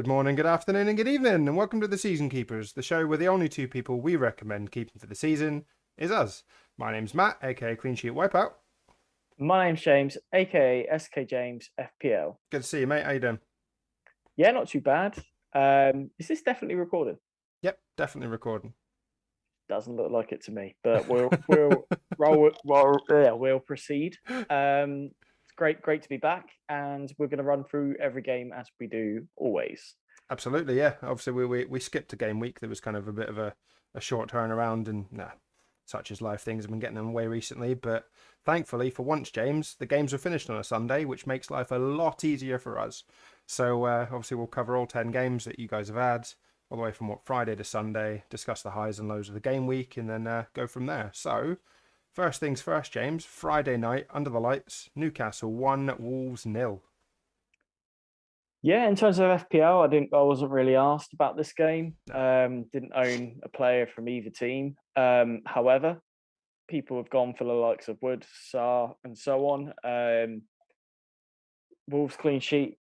Good morning, good afternoon, and good evening, and welcome to the Season Keepers, the show where the only two people we recommend keeping for the season is us. My name's Matt, aka Clean Sheet Wipeout. My name's James, aka SK James FPL. Good to see you, mate. How you doing? Yeah, not too bad. Is this definitely recorded? Yep, definitely recording. Doesn't look like it to me, but we'll proceed. It's great to be back, and we're going to run through every game as we do always. Absolutely, yeah. Obviously, we skipped a game week. There was kind of a bit of a short turnaround, and such as life, things have been getting in the way recently. But thankfully, for once, James, the games are finished on a Sunday, which makes life a lot easier for us. So obviously, we'll cover all 10 games that you guys have had, all the way from Friday to Sunday, discuss the highs and lows of the game week, and then go from there. So, first things first, James. Friday night, under the lights, Newcastle 1, Wolves 0. Yeah, in terms of FPL, I wasn't really asked about this game. No. Didn't own a player from either team. However, people have gone for the likes of Wood, Sarr, and so on. Wolves clean sheet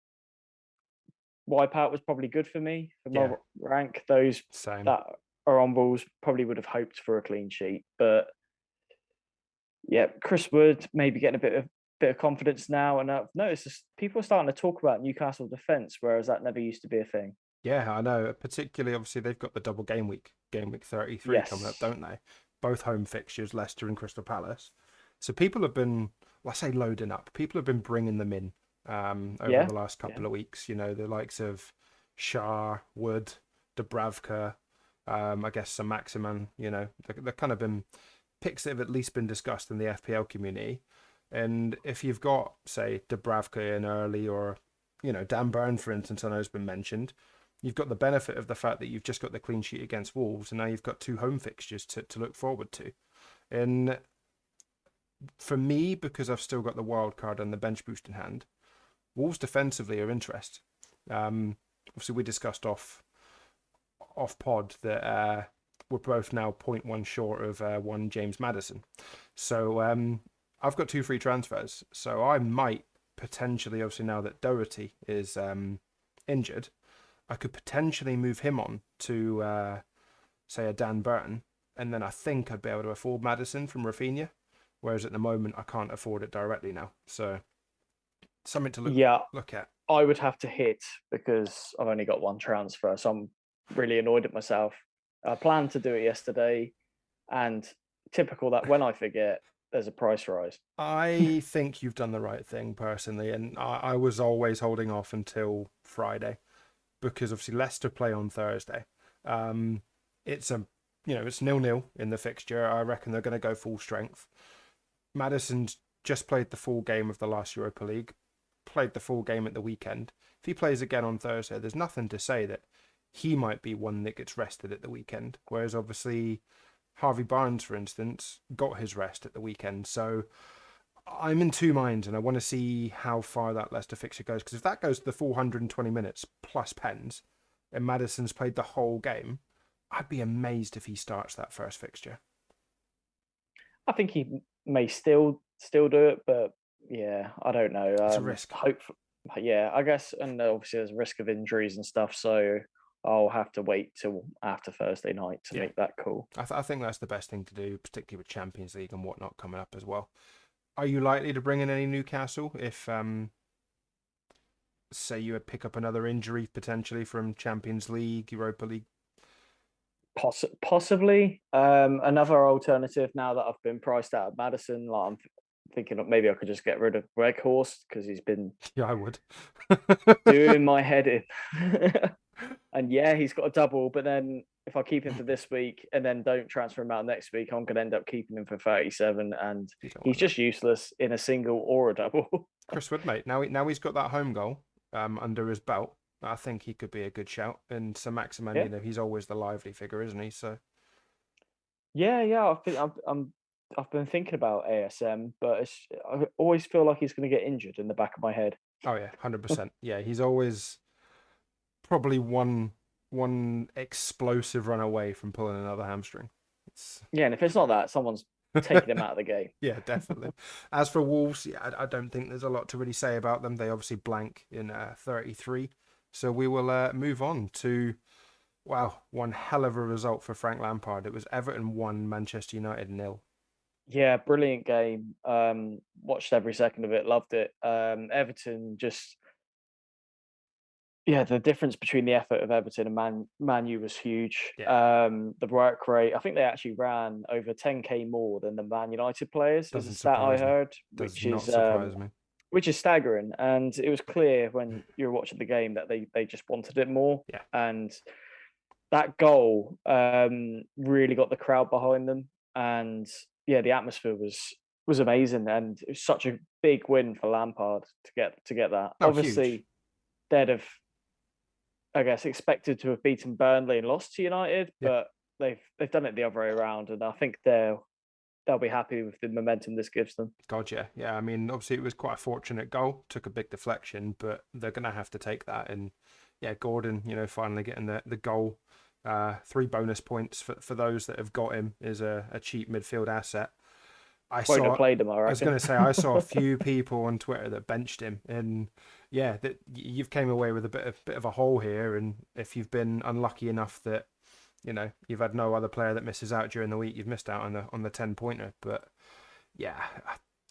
Wipeout was probably good for me for my Yeah, rank. Those same. that are on balls probably would have hoped for a clean sheet, but yeah, Chris Wood maybe getting a bit of confidence now, and I've noticed people are starting to talk about Newcastle defense, whereas that never used to be a thing. Yeah, I know. Particularly, obviously, they've got the double game week 33 coming up, Yes, don't they? Both home fixtures, Leicester and Crystal Palace. So people have been, well, I say loading up. People have been bringing them in over yeah, the last yeah, couple of weeks. You know, the likes of Shah, Wood, Dubravka, I guess some Maximan. You know, they've kind of been picks that have at least been discussed in the FPL community. And if you've got, say, Dubravka in early, or Dan Burn, for instance, I know has been mentioned, you've got the benefit of the fact that you've just got the clean sheet against Wolves, and now you've got two home fixtures to look forward to. And for me, because I've still got the wild card and the bench boost in hand, Wolves defensively are interest. Obviously, we discussed off pod that we're both now point 0.1 short of one James Maddison. So I've got two free transfers. So I might potentially, obviously, now that Doherty is injured, I could potentially move him on to, say, a Dan Burton, and then I think I'd be able to afford Maddison from Rafinha, whereas at the moment I can't afford it directly now. So something to yeah. look at. I would have to hit because I've only got one transfer, so I'm really annoyed at myself. I planned to do it yesterday, and typical that when I forget, there's a price rise. I think you've done the right thing personally, and I was always holding off until Friday because obviously Leicester play on Thursday. Um, it's it's 0-0 in the fixture. I reckon they're going to go full strength. Madison's just played the full game of the last Europa League, played the full game at the weekend. If he plays again on Thursday, there's nothing to say that he might be one that gets rested at the weekend. Whereas obviously Harvey Barnes, for instance, got his rest at the weekend. So I'm in two minds, and I want to see how far that Leicester fixture goes. Because if that goes to the 420 minutes plus pens, and Madison's played the whole game, I'd be amazed if he starts that first fixture. I think he may still do it, but yeah, I don't know. It's a risk. Yeah, I guess, and obviously there's a risk of injuries and stuff, so I'll have to wait till after Thursday night to Yeah, make that call. I think that's the best thing to do, particularly with Champions League and whatnot coming up as well. Are you likely to bring in any Newcastle if, say, you would pick up another injury potentially from Champions League, Europa League? Possibly another alternative now that I've been priced out of Madison. Like I'm thinking of maybe I could just get rid of Weghorst because he's been Yeah, I would. doing my head in. And yeah, he's got a double, but then if I keep him for this week and then don't transfer him out next week, I'm going to end up keeping him for 37, and You don't he's want that. just useless in a single or a double. Chris Wood, mate. Now he's got that home goal under his belt. I think he could be a good shout. And Sir Maximan, Yeah, he's always the lively figure, isn't he? So, yeah. I've been thinking about ASM, but I always feel like he's going to get injured in the back of my head. oh yeah, 100%. Yeah, he's always probably one explosive run away from pulling another hamstring. It's Yeah, and if it's not that, someone's taking him out of the game. yeah, definitely. As for Wolves, yeah, I don't think there's a lot to really say about them. They obviously blank in 33. So we will move on to, wow, one hell of a result for Frank Lampard. It was Everton 1, Manchester United nil. Yeah, brilliant game. Watched every second of it, loved it. Everton just yeah, the difference between the effort of Everton and Man U was huge. Yeah, The work rate, I think they actually ran over 10K more than the Man United players, is a doesn't stat I surprise me. heard, Does not surprise me. which is staggering. And it was clear when you were watching the game that they just wanted it more. Yeah, And that goal really got the crowd behind them. And yeah, the atmosphere was amazing, and it was such a big win for Lampard to get that. no, huge. Obviously, they'd have, I guess, expected to have beaten Burnley and lost to United, Yeah, but they've done it the other way around, and I think they'll be happy with the momentum this gives them. God, yeah, yeah. I mean, obviously it was quite a fortunate goal. Took a big deflection, but they're gonna have to take that. And yeah, Gordon, finally getting the goal. 3 bonus points for those that have got him is a cheap midfield asset. I Won't have saw. played them, I I was going reckon. to say I saw a few people on Twitter that benched him, and yeah, that you've came away with a bit of a hole here. And if you've been unlucky enough that you've had no other player that misses out during the week, you've missed out on the 10 pointer. But yeah,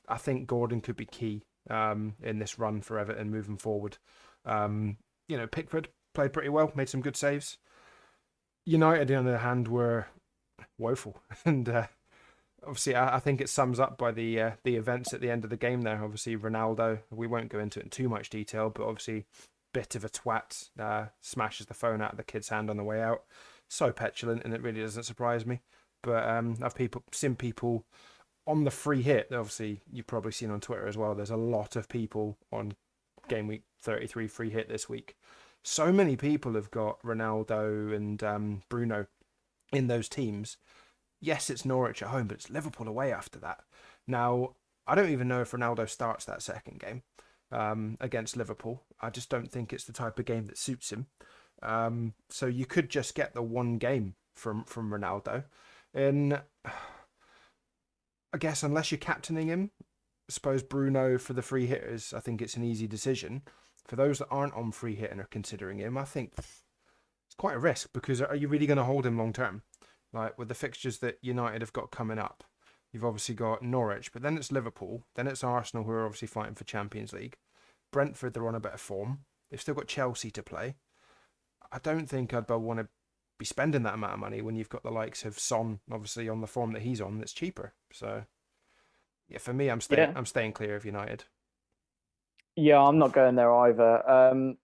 I think Gordon could be key in this run for Everton moving forward. Pickford played pretty well, made some good saves. United, on the other hand, were woeful, and obviously, I think it sums up by the events at the end of the game there. Obviously, Ronaldo, we won't go into it in too much detail, but obviously, bit of a twat, smashes the phone out of the kid's hand on the way out. So petulant, and it really doesn't surprise me. But I've seen people on the free hit. Obviously, you've probably seen on Twitter as well. There's a lot of people on Gameweek33 free hit this week. So many people have got Ronaldo and Bruno in those teams. Yes, it's Norwich at home, but it's Liverpool away after that. Now, I don't even know if Ronaldo starts that second game against Liverpool. I just don't think it's the type of game that suits him. So you could just get the one game from Ronaldo. And I guess unless you're captaining him, I suppose Bruno for the free hitters, I think it's an easy decision. For those that aren't on free hit and are considering him, I think it's quite a risk, because are you really going to hold him long term? Like with the fixtures that United have got coming up, you've obviously got Norwich, but then it's Liverpool, then it's Arsenal, who are obviously fighting for Champions League. Brentford, they're on a better form. They've still got Chelsea to play. I don't think I'd want to be spending that amount of money when you've got the likes of Son, obviously on the form that he's on, that's cheaper. So yeah, for me, Yeah, I'm staying clear of United. yeah, I'm not going there either.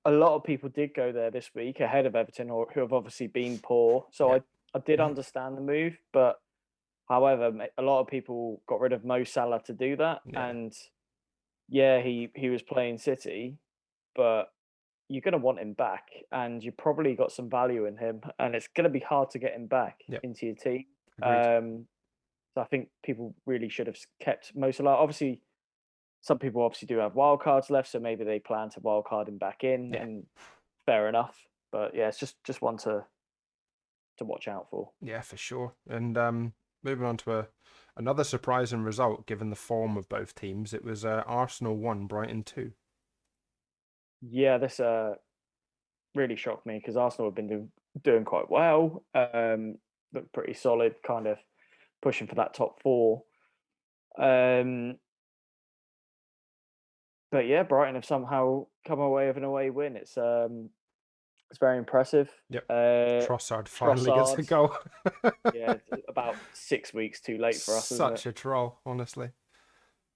A lot of people did go there this week ahead of Everton, or who have obviously been poor. So Yeah, I did understand the move, but however, a lot of people got rid of Mo Salah to do that, yeah, and yeah, he was playing City, but you're going to want him back, and you probably got some value in him, and it's going to be hard to get him back yeah. into your team. Agreed. So I think people really should have kept Mo Salah. Obviously, some people obviously do have wild cards left, so maybe they plan to wild card him back in, Yeah, and fair enough. But yeah, it's just one to watch out for. yeah, for sure. And moving on to another surprising result, given the form of both teams, it was Arsenal 1, Brighton 2. Yeah, this really shocked me because Arsenal have been doing quite well. Look pretty solid, kind of pushing for that top four. Um, but yeah, Brighton have somehow come away with an away win. It's very impressive. Yep. Uh, Trossard finally gets a Trossard, goal. yeah, it's about 6 weeks too late for us, isn't it? Such a troll, honestly.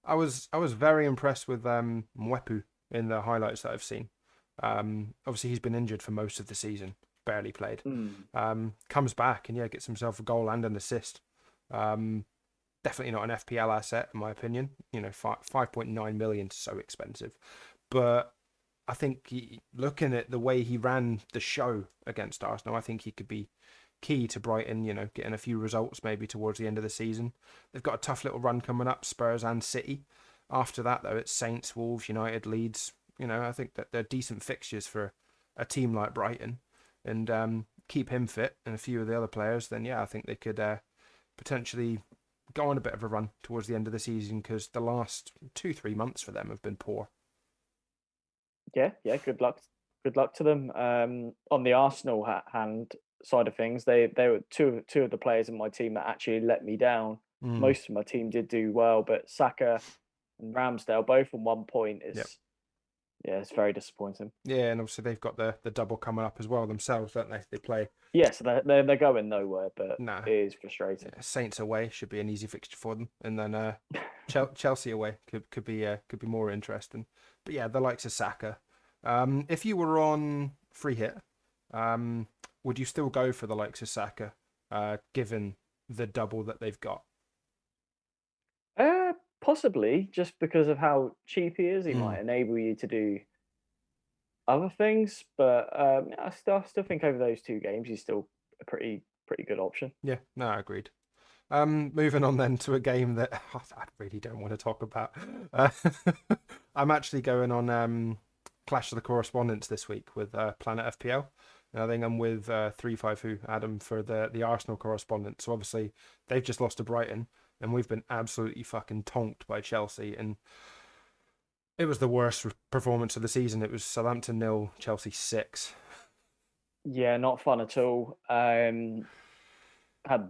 I was very impressed with Mwepu in the highlights that I've seen. Obviously he's been injured for most of the season, barely played. Mm. Comes back and yeah, gets himself a goal and an assist. Definitely not an FPL asset in my opinion. 5.9 million is so expensive, but I think looking at the way he ran the show against Arsenal, I think he could be key to Brighton, getting a few results maybe towards the end of the season. They've got a tough little run coming up, Spurs and City. After that, though, it's Saints, Wolves, United, Leeds. I think that they're decent fixtures for a team like Brighton. And keep him fit and a few of the other players, then yeah, I think they could potentially go on a bit of a run towards the end of the season, because the last 2-3 months for them have been poor. Yeah, yeah. Good luck. good luck to them. On the Arsenal hand side of things, they were two of the players in my team that actually let me down. Mm, Most of my team did do well, but Saka and Ramsdale both on 1 point yep. is yeah, it's very disappointing. Yeah, and obviously they've got the double coming up as well themselves, don't they? They play Yeah, so they're going nowhere, but nah. it is frustrating. Yeah, Saints away should be an easy fixture for them, and then Chelsea away could be more interesting. But yeah, the likes of Saka. If you were on free hit, um, would you still go for the likes of Saka, given the double that they've got? Possibly just because of how cheap he is, he Mm. might enable you to do other things. But yeah, I still think over those 2 games, he's still a pretty good option. Yeah, no, I agreed. Moving on then to a game that I really don't want to talk about. Uh, I'm actually going on Clash of the Correspondents this week with Planet FPL. And I think I'm with 352 Adam for the Arsenal correspondent. So obviously they've just lost to Brighton, and we've been absolutely fucking tonked by Chelsea. And it was the worst performance of the season. It was Southampton 0, Chelsea 6. Yeah, not fun at all. Had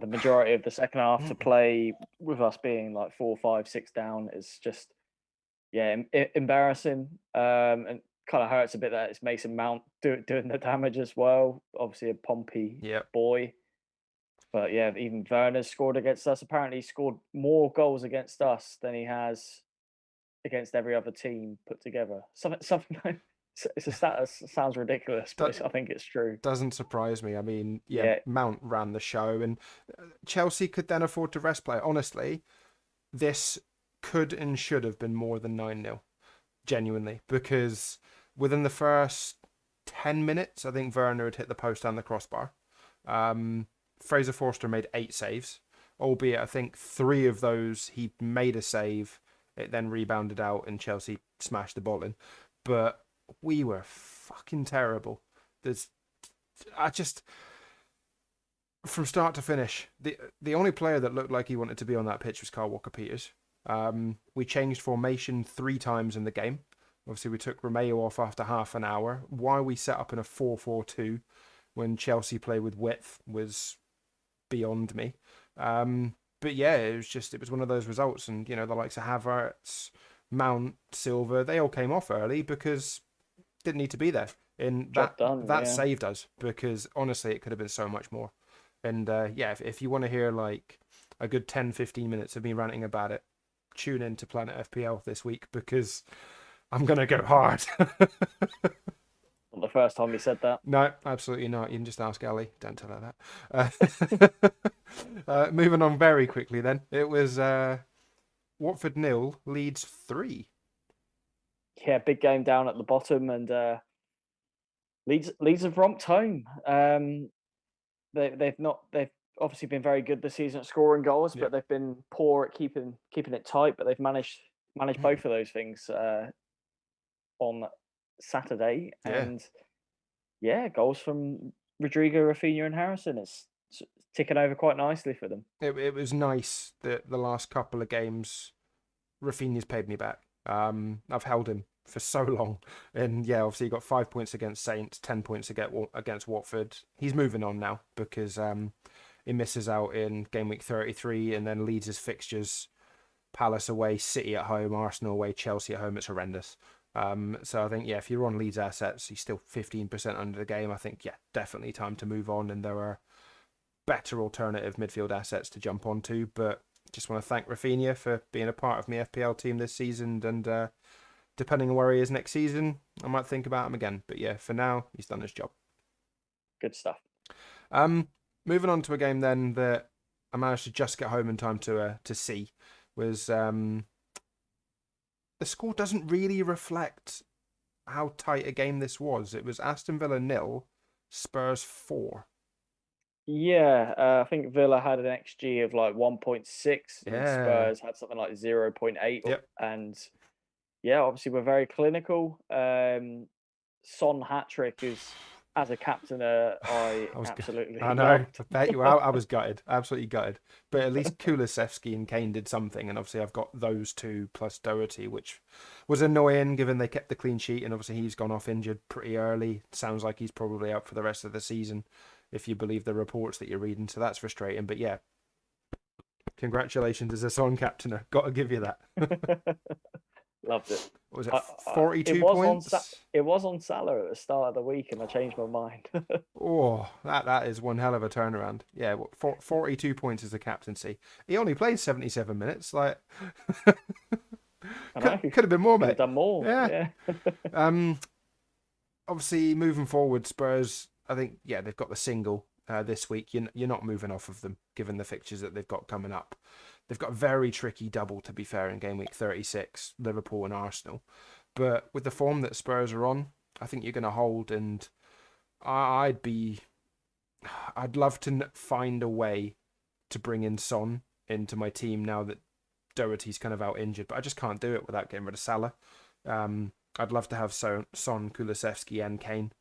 the majority of the second half to play with us being like 4, 5, 6 down. It's just yeah, embarrassing. And kind of hurts a bit that it's Mason Mount doing the damage as well. Obviously a Pompey Yep. boy. But yeah, even Werner's scored against us. Apparently, he scored more goals against us than he has against every other team put together. Something like it's a stat that sounds ridiculous, but That I think it's true. doesn't surprise me. I mean, yeah, Yeah, Mount ran the show, and Chelsea could then afford to rest play. Honestly, this could and should have been more than 9-0, genuinely, because within the first 10 minutes, I think Werner had hit the post and the crossbar. Fraser Forster made 8 saves, albeit I think 3 of those he made a save. It then rebounded out and Chelsea smashed the ball in. But we were fucking terrible. There's, I just, from start to finish, the only player that looked like he wanted to be on that pitch was Kyle Walker-Peters. We changed formation 3 times in the game. Obviously, we took Romeo off after half an hour. Why we set up in a 4-4-2 when Chelsea play with width was beyond me. But yeah, it was one of those results, and you know the likes of Havertz, Mount, Silva, they all came off early because didn't need to be there, and job done. that Yeah, saved us because honestly it could have been so much more. And yeah, if you want to hear like a good 10-15 minutes of me ranting about it, tune in to Planet FPL this week because I'm gonna go hard. not the first time you said that. No, absolutely not. You can just ask Ali. Don't tell her that. Moving on very quickly, then it was Watford 0, Leeds 3. Yeah, big game down at the bottom, and Leeds have romped home. They've obviously been very good this season at scoring goals, Yeah, but they've been poor at keeping it tight. But they've managed both of those things on Saturday, yeah. and yeah, goals from Rodrigo, Rafinha, and Harrison. It's ticking over quite nicely for them. It was nice that the last couple of games, Rafinha's paid me back. I've held him for so long, and yeah, obviously he got 5 points against Saints, 10 points against Watford. He's moving on now because he misses out in game week 33, and then leads his fixtures: Palace away, City at home, Arsenal away, Chelsea at home. It's horrendous. So I think yeah, if you're on Leeds assets, he's still 15% under the game. I think yeah, definitely time to move on, and there are better alternative midfield assets to jump onto. But just want to thank Rafinha for being a part of my FPL team this season, and depending on where he is next season, I might think about him again. But yeah, for now, he's done his job. Good stuff. Um, Moving on to a game then that I managed to just get home in time to see was the score doesn't really reflect how tight a game this was. It was Aston Villa 0, Spurs 4. Yeah, I think Villa had an XG of like 1.6, and Yeah. Spurs had something like 0.8. Yep. And yeah, obviously we're very clinical. Son hat trick is As a captain, I I was, absolutely I know, loved. I bet you I was gutted, absolutely gutted. But at least Kulusevski and Kane did something, and obviously I've got those two plus Doherty, which was annoying given they kept the clean sheet, and obviously he's gone off injured pretty early. Sounds like he's probably out for the rest of the season, if you believe the reports that you're reading. So that's frustrating. But yeah, congratulations as a Son captainer. Got to give you that. Loved it. What was it, It 42 was on points? it was on Salah at the start of the week, and I changed my mind. Oh, that is one hell of a turnaround. Yeah, 42 points as a captaincy. He only played 77 minutes. Like, I know. could have been more, Could have mate. done more. Yeah. Yeah. Um. Obviously, moving forward, Spurs. I think they've got the single this week. You're not moving off of them given the fixtures that they've got coming up. They've got a very tricky double, to be fair, in game week 36, Liverpool and Arsenal. But with the form that Spurs are on, I think you're going to hold, and I'd love to find a way to bring in Son into my team now that Doherty's kind of out injured, but I just can't do it without getting rid of Salah. I'd love to have Son, Kulusevski, and Kane.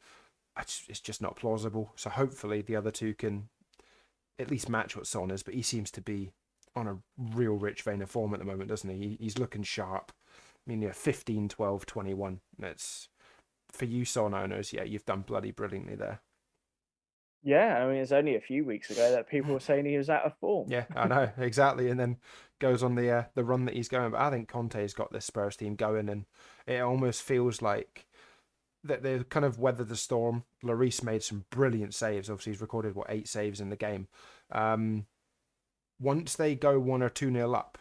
It's just not plausible. So hopefully the other two can at least match what Son is, but he seems to be on a real rich vein of form at the moment, doesn't he? He's looking sharp. I mean, 15, 12, 21. That's for you, Son owners. Yeah, you've done bloody brilliantly there. Yeah, I mean, it's only a few weeks ago that people were saying he was out of form. Yeah, I know exactly, and then goes on the run that he's going. But I think Conte's got this Spurs team going, and it almost feels like that they've kind of weathered the storm. Lloris made some brilliant saves. Obviously, he's recorded 8 saves in the game. Once they go 1 or 2-0 up,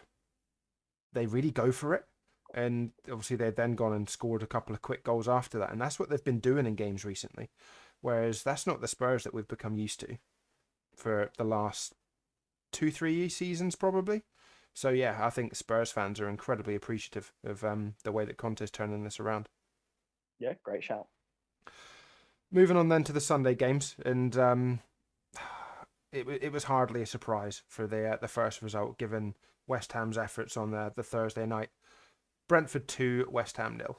they really go for it. And obviously, they've then gone and scored a couple of quick goals after that, and that's what they've been doing in games recently. Whereas that's not the Spurs that we've become used to for the last 2-3 seasons, probably. So yeah, I think Spurs fans are incredibly appreciative of the way that Conte's turning this around. Yeah, great shout. Moving on then to the Sunday games, and it was hardly a surprise for the first result given West Ham's efforts on the Thursday night. Brentford 2, West Ham 0.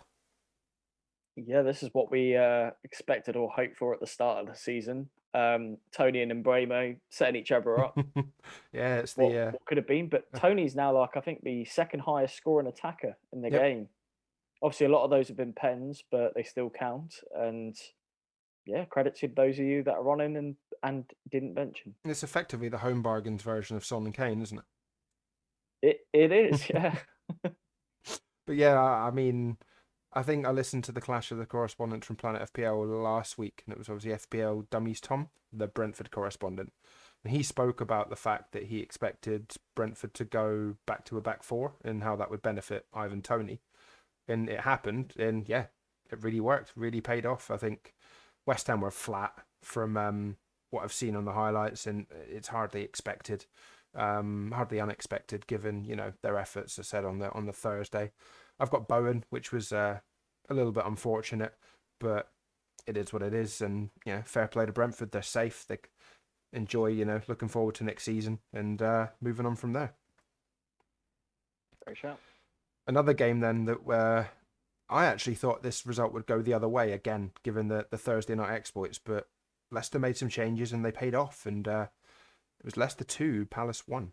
Yeah, this is what we expected or hoped for at the start of the season. Tony and Mbremo setting each other up. Yeah, it's What could have been, but Tony's now like I think the second highest scoring attacker in the Yep. game. Obviously, a lot of those have been pens, but they still count. And yeah, credit to those of you that are on in and didn't mention. It's effectively the home bargains version of Son and Kane, isn't It is, yeah. But yeah, I mean, I think I listened to the Clash of the Correspondents from Planet FPL last week, and it was obviously FPL Dummies Tom, the Brentford correspondent. And he spoke about the fact that he expected Brentford to go back to a back four and how that would benefit Ivan Toney. And it happened, and yeah, it really worked, really paid off. I think West Ham were flat from what I've seen on the highlights, and it's hardly expected, hardly unexpected given their efforts. I said on the Thursday, I've got Bowen, which was a little bit unfortunate, but it is what it is, and fair play to Brentford. They're safe. They enjoy, looking forward to next season and moving on from there. Great shout. Another game then that I actually thought this result would go the other way again, given the Thursday night exploits, but Leicester made some changes and they paid off, and it was Leicester 2, Palace 1.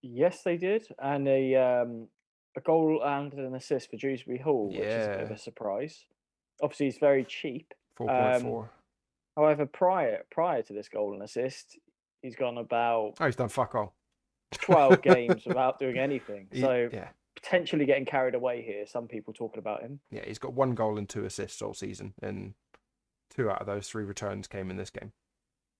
Yes, they did, and a goal and an assist for Dewsbury Hall, which is a bit of Yeah, a surprise. Obviously, he's very cheap. 4.4. However, prior to this goal and assist, he's gone about Oh, he's done fuck all. 12 games without doing anything. So Yeah, potentially getting carried away here. Some people talking about him. yeah, he's got 1 goal and 2 assists all season, and 2 out of those 3 returns came in this game.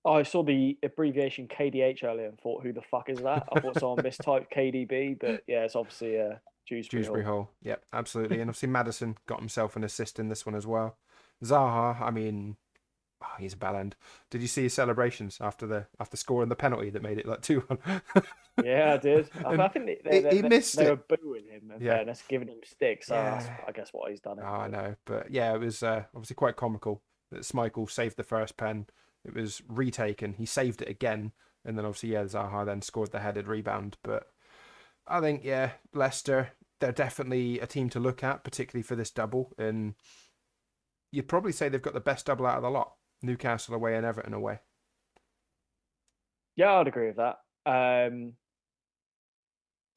Oh, I saw the abbreviation KDH earlier and thought, who the fuck is that? I thought someone mistyped KDB, but yeah, it's obviously Dewsbury Hall. Hall. Yep, absolutely. And obviously Maddison got himself an assist in this one as well. Zaha, I mean, he's a bell end. Did you see his celebrations after scoring the penalty that made it like 2-1? Yeah, I did. I think he missed they it. were booing him in fairness, giving him sticks. So that's, I guess, what he's done. I know, but yeah, it was obviously quite comical that Schmeichel saved the first pen. It was retaken. He saved it again, and then obviously Zaha then scored the headed rebound. But I think Leicester, they're definitely a team to look at, particularly for this double. And you'd probably say they've got the best double out of the lot. Newcastle away and Everton away. Yeah, I'd agree with that.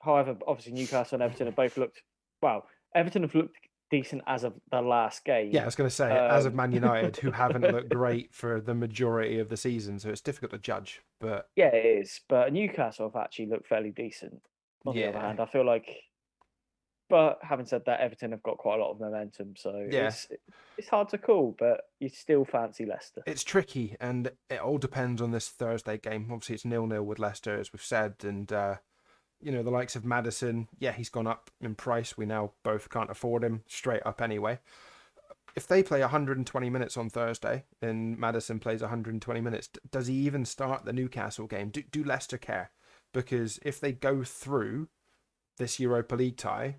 However, obviously Newcastle and Everton have both looked well. Everton have looked decent as of the last Yeah, I game. was going to say, as of Man United, who haven't looked great for the majority of the season, so it's difficult to judge. But Yeah, it is. But Newcastle have actually looked fairly decent. On the other yeah, hand, I feel like, but having said that, Everton have got quite a lot of momentum, so yeah, it's hard to call. But you still fancy Leicester. it's tricky, and it all depends on this Thursday game. Obviously, it's 0-0 with Leicester, as we've said, and the likes of Maddison, yeah, he's gone up in price. We now both can't afford him straight up anyway. If they play 120 minutes on Thursday and Maddison plays 120 minutes, does he even start the Newcastle game? Do Leicester care? Because if they go through this Europa League tie,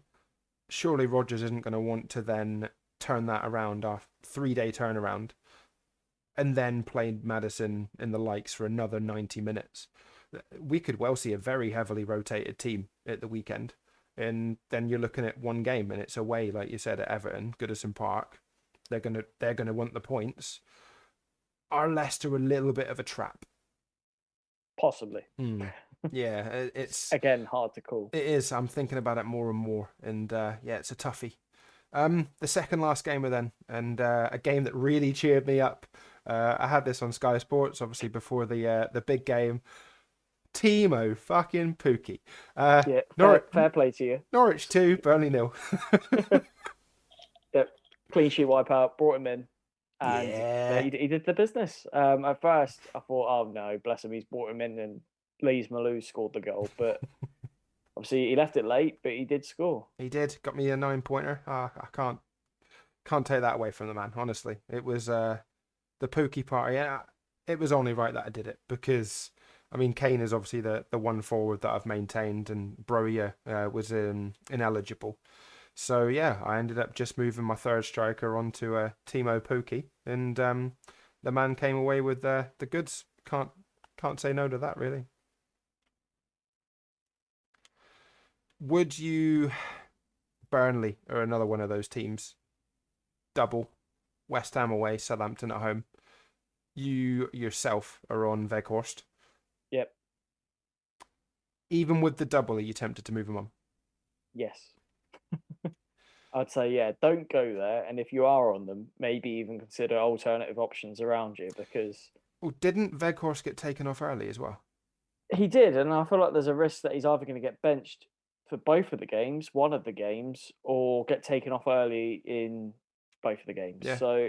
surely Rodgers isn't going to want to then turn that around, our 3-day turnaround, and then play Maddison and the likes for another 90 minutes. We could well see a very heavily rotated team at the weekend. And then you're looking at one game and it's away, like you said, at Everton, Goodison Park. They're gonna want the points. Are Leicester a little bit of a trap? Possibly. Yeah, it's Again, hard to call. it is. I'm thinking about it more and more, and yeah, it's a toughie. The second last game then, and a game that really cheered me up. I had this on Sky Sports, obviously before the big game. Timo fucking Pookie. Yeah, fair play to you. Norwich 2, Burnley 0. Yep, clean sheet wipeout, brought him in, and Yeah. he did the business. At first, I thought, oh no, bless him, he's brought him in, and Lees Malou scored the goal. But obviously, he left it late, but he did score. He did. Got me a 9-pointer. I can't take that away from the man, honestly. It was the Pookie party. Yeah, it was only right that I did it because, I mean, Kane is obviously the one forward that I've maintained, and Broja was ineligible. So yeah, I ended up just moving my third striker onto Timo Pookie, and the man came away with the goods. Can't say no to that, really. Would you Burnley or another one of those teams double West Ham away, Southampton at home? You yourself are on Weghorst. Yep. Even with the double, are you tempted to move him on? Yes. I'd say, yeah, don't go there. And if you are on them, maybe even consider alternative options around you, because Well, didn't Weghorst get taken off early as well? he did. And I feel like there's a risk that he's either going to get benched for both of the games, one of the games, or get taken off early in both of the games. Yeah. So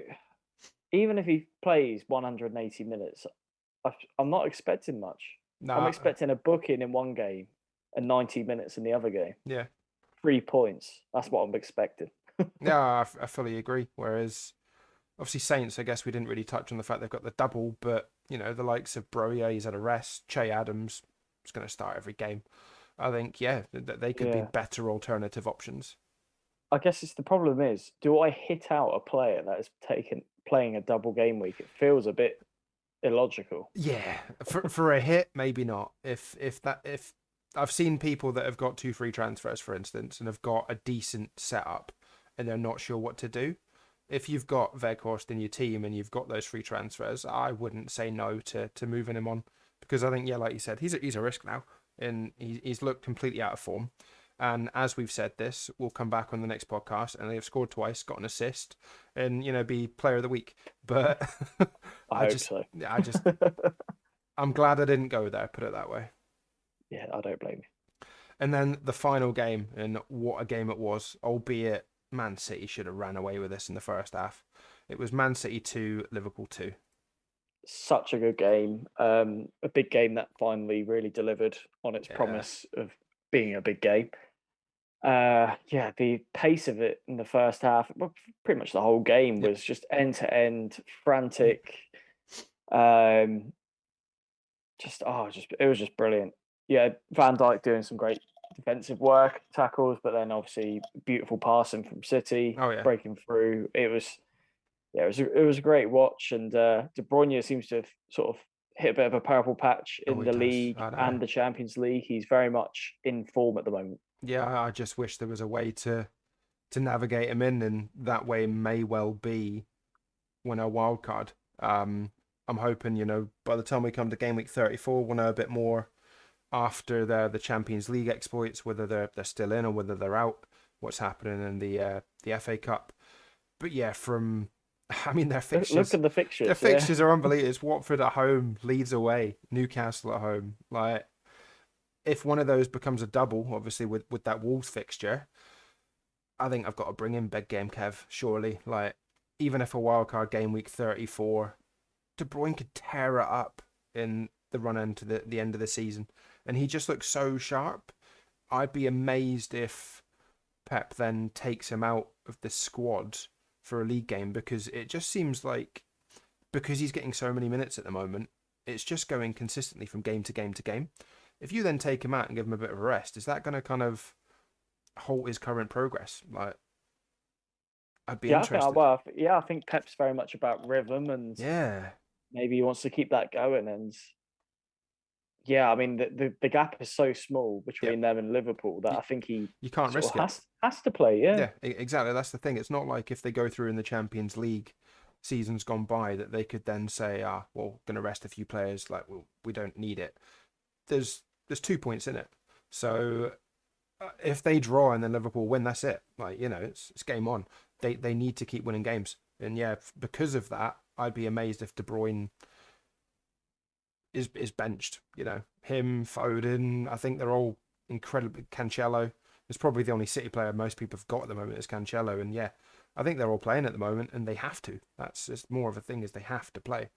even if he plays 180 minutes, I'm not expecting much. I'm expecting a booking in one game and 90 minutes in the other game. Yeah. 3 points. That's what I'm expecting. Yeah, I fully agree. Whereas, obviously, Saints, I guess we didn't really touch on the fact they've got the double, but, the likes of Broja, he's at a rest. Che Adams is going to start every game. I think, yeah, that they could be better alternative options. I guess the problem is, do I hit out a player that is playing a double game week? It feels a bit illogical. Yeah, for a hit, maybe not. If I've seen people that have got 2 free transfers, for instance, and have got a decent setup, and they're not sure what to do. If you've got Weghorst in your team and you've got those free transfers, I wouldn't say no to moving him on, because I think, yeah, like you said, he's a risk now, and he's looked completely out of form. And as we've said this, we'll come back on the next podcast and they've scored twice, got an assist, and be player of the week. But I hope so. I'm glad I didn't go there, put it that way. Yeah, I don't blame you. And then the final game, and what a game it was, albeit Man City should have ran away with this in the first half. It was Man City 2, Liverpool 2. Such a good game. A big game that finally really delivered on its promise of being a big game. The pace of it in the first half, well, pretty much the whole game, was just end to end, frantic. It was just brilliant. Yeah, Van Dijk doing some great defensive work, tackles, but then obviously beautiful passing from City, breaking through. It was a great watch, and De Bruyne seems to have sort of hit a bit of a purple patch in the league and the Champions League. He's very much in form at the moment. Yeah, I just wish there was a way to navigate him in, and that way may well be win a wild card. I'm hoping, by the time we come to game week 34, we'll know a bit more after the Champions League exploits, whether they're still in or whether they're out, what's happening in the FA Cup. But yeah, I mean, their Look fixtures, at the their fixtures. Yeah, fixtures are unbelievable. It's Watford at home, Leeds away, Newcastle at home. Like, if one of those becomes a double, obviously with that Wolves fixture, I think I've got to bring in big game Kev. Surely, like, even if a wildcard game week 34, De Bruyne could tear it up in the run into the end of the season, and he just looks so sharp. I'd be amazed if Pep then takes him out of the squad for a league game, because it just seems like, because he's getting so many minutes at the moment, it's just going consistently from game to game to game. If you then take him out and give him a bit of a rest, is that going to kind of halt his current progress? Like, I'd be yeah. I think interested. I think Pep's very much about rhythm, and Yeah, maybe he wants to keep that going. And yeah, I mean the gap is so small yeah. between them and Liverpool that You, I think he you can't sort risk of it. has to play. Yeah, Yeah, exactly. That's the thing. It's not like if they go through in the Champions League seasons gone by that they could then say, well, going to rest a few players. Like, well, we don't need it. There's 2 points in it. So if they draw and then Liverpool win, that's it. Like, it's game on. They need to keep winning games. And yeah, because of that, I'd be amazed if De Bruyne is benched. Him, Foden. I think they're all incredibly. Cancelo is probably the only City player most people have got at the moment is Cancelo, and yeah, I think they're all playing at the moment, and they have to. That's just more of a thing, is they have to play.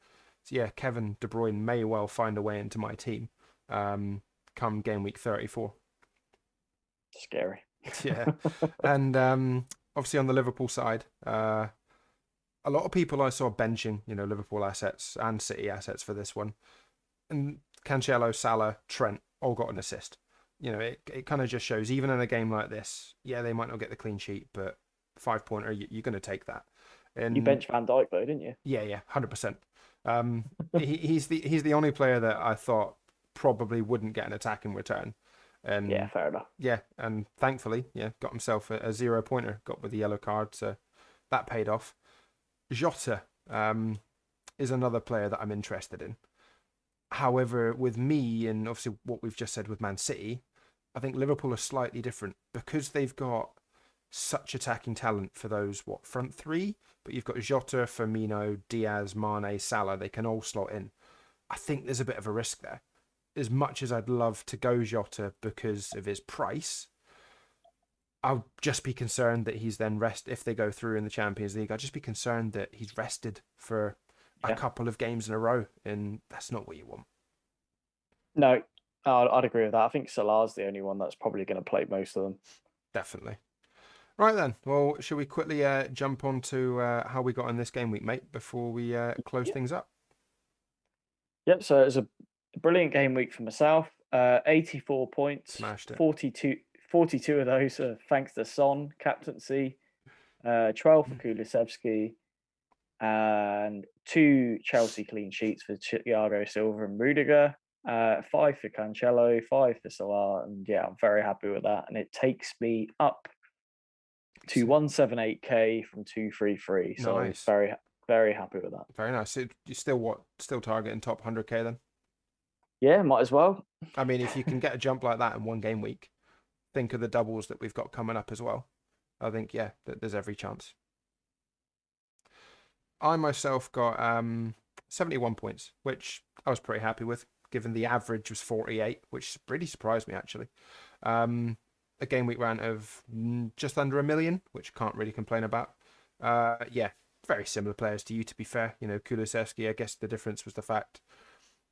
So yeah, Kevin De Bruyne may well find a way into my team, come game week 34. scary. Yeah, and obviously on the Liverpool side, a lot of people I saw benching, Liverpool assets and City assets for this one, and Cancelo, Salah, Trent all got an assist. It kind of just shows, even in a game like this, yeah, they might not get the clean sheet, but 5 pointer, you're going to take that. You And bench Van Dijk though, didn't you? yeah, 100%. He's the only player that I thought probably wouldn't get an attack in return, Yeah, and fair enough. yeah, and thankfully, yeah, got himself a 0 pointer, got with the yellow card, so that paid off. Jota is another player that I'm interested in. However, with me and obviously what we've just said with Man City, I think Liverpool are slightly different because they've got such attacking talent for those front three, but you've got Jota, Firmino, Diaz, Mane, Salah. They can all slot in. I think there's a bit of a risk there. As much as I'd love to go Jota because of his price, I'll just be concerned that he's then if they go through in the Champions League. I'll just be concerned that he's rested for a Yeah. couple of games in a row, and that's not what you want. No, I'd agree with that. I think Salah's the only one that's probably going to play most of them. Definitely. Right then. Well, should we quickly jump on to how we got in this game week, mate, before we close Yep. things up? Yep. So it was a brilliant game week for myself. 84 points, Smashed it. 42 of those are thanks to Son captaincy, 12 for Kulusevski, and 2 Chelsea clean sheets for Thiago Silva and Rudiger, 5 for Cancelo, 5 for Salah, and yeah, I'm very happy with that. And it takes me up to 178k from 233. So Nice. very, very happy with that. Very nice. So you still targeting top 100k then? Yeah, might as well. I mean, if you can get a jump like that in one game week, think of the doubles that we've got coming up as well. I think, yeah, there's every chance. I myself got 71 points, which I was pretty happy with, given the average was 48, which really surprised me, actually. A game week rant of just under 1 million, which can't really complain about. Yeah, very similar players to you, to be fair. Kulusevski, I guess the difference was the fact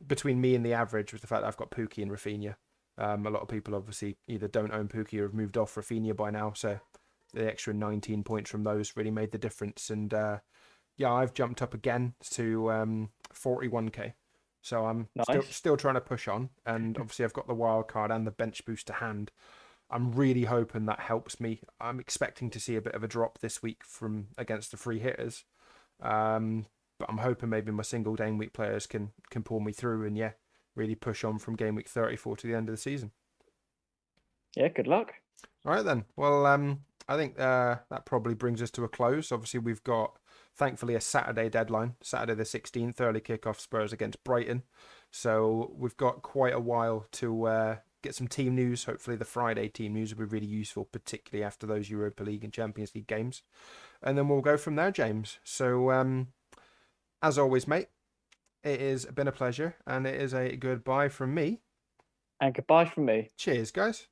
between me and the average was the fact that I've got Pookie and Rafinha. A lot of people obviously either don't own Pookie or have moved off Rafinha by now, so the extra 19 points from those really made the difference. And yeah, I've jumped up again to 41k. So I'm Nice. still trying to push on, and obviously I've got the wild card and the bench boost to hand. I'm really hoping that helps me. I'm expecting to see a bit of a drop this week from against the free hitters, but I'm hoping maybe my single game week players can pull me through and yeah, really push on from game week 34 to the end of the season. Yeah, good luck. All right then. Well, I think that probably brings us to a close. Obviously, we've got thankfully a Saturday deadline, Saturday the 16th, early kickoff, Spurs against Brighton. So we've got quite a while to get some team news. Hopefully the Friday team news will be really useful, particularly after those Europa League and Champions League games. And then we'll go from there, James. So as always, mate, it has been a pleasure, and it is a goodbye from me. And goodbye from me. Cheers, guys.